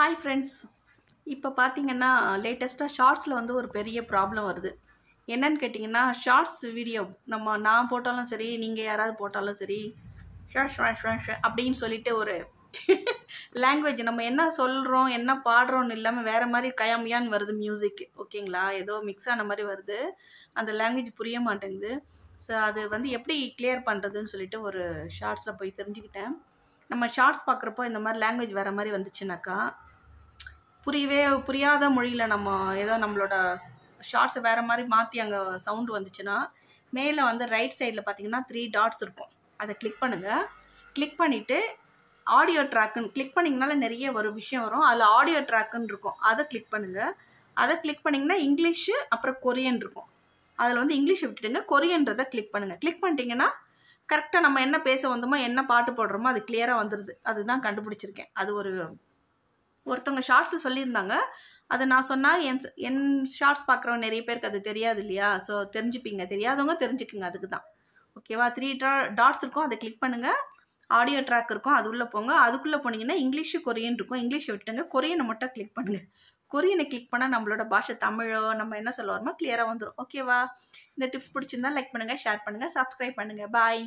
Hi friends. இப்போ பார்த்தீங்கன்னா லேட்டஸ்ட்டாக ஷார்ட்ஸில் வந்து ஒரு பெரிய ப்ராப்ளம் வருது. என்னன்னு கேட்டிங்கன்னா, ஷார்ட்ஸ் வீடியோ நான் போட்டாலும் சரி, நீங்கள் யாராவது போட்டாலும் சரி, ஷ ஷ ஷ ஷ அப்படின்னு சொல்லிட்டு ஒரு லாங்குவேஜ் நம்ம என்ன சொல்கிறோம், என்ன பாடுறோன்னு இல்லாமல் வேறு மாதிரி கயாமியான்னு வருது மியூசிக். ஓகேங்களா? ஏதோ மிக்ஸ் ஆன மாதிரி வருது. அந்த லாங்குவேஜ் புரிய மாட்டேங்குது. ஸோ அது வந்து எப்படி கிளியர் பண்ணுறதுன்னு சொல்லிட்டு ஒரு ஷார்ட்ஸில் போய் தெரிஞ்சுக்கிட்டேன். நம்ம ஷார்ட்ஸ் பார்க்குறப்போ இந்த மாதிரி லாங்குவேஜ் வேறு மாதிரி வந்துச்சுனாக்கா, புரியாத மொழியில் நம்ம ஏதோ நம்மளோட ஷார்ட்ஸை வேறு மாதிரி மாற்றி அங்கே சவுண்டு வந்துச்சுன்னா, மேலே வந்து ரைட் சைடில் பார்த்தீங்கன்னா 3 டாட்ஸ் இருக்கும். அதை கிளிக் பண்ணுங்கள். கிளிக் பண்ணிவிட்டு ஆடியோ ட்ராக்குன்னு கிளிக் பண்ணிங்கனால நிறைய ஒரு விஷயம் வரும். அதில் ஆடியோ ட்ராக்குன்னு இருக்கும். அதை கிளிக் பண்ணுங்கள். அதை கிளிக் பண்ணிங்கன்னா இங்கிலீஷு அப்புறம் கொரியன் இருக்கும். அதில் வந்து இங்கிலீஷை விட்டுடுங்க, கொரியன்றதை கிளிக் பண்ணுங்கள். கிளிக் பண்ணிட்டீங்கன்னா கரெக்டாக நம்ம என்ன பேச வந்தோமோ, என்ன பாட்டு போடுறோமோ அது கிளியராக வந்துடுது. அதுதான் கண்டுபிடிச்சிருக்கேன். அது ஒருத்தவங்க ஷார்ட்ஸில் சொல்லியிருந்தாங்க. அது நான் சொன்னால் என் ஷார்ட்ஸ் பார்க்குறவங்க நிறைய பேருக்கு அது தெரியாது இல்லையா? ஸோ தெரிஞ்சுப்பீங்க. தெரியாதவங்க தெரிஞ்சுக்குங்க. அதுக்கு தான். ஓகேவா? 3 டாட்ஸ் இருக்கும். அதை கிளிக் பண்ணுங்கள். ஆடியோ ட்ராக் இருக்கும். அது உள்ளே போங்க. அதுக்குள்ளே போனீங்கன்னா இங்கிலீஷு கொரியன் இருக்கும். இங்கிலீஷை விட்டுங்க. கொரியனை மட்டும் கிளிக் பண்ணுங்கள். கொரியனை கிளிக் பண்ணால் நம்மளோட பாஷை தமிழோ நம்ம என்ன சொல்ல வரோமோ கிளியராக வந்துடும். ஓகேவா? இந்த டிப்ஸ் பிடிச்சிருந்தா லைக் பண்ணுங்கள், ஷேர் பண்ணுங்கள், சப்ஸ்கிரைப் பண்ணுங்கள். பாய்.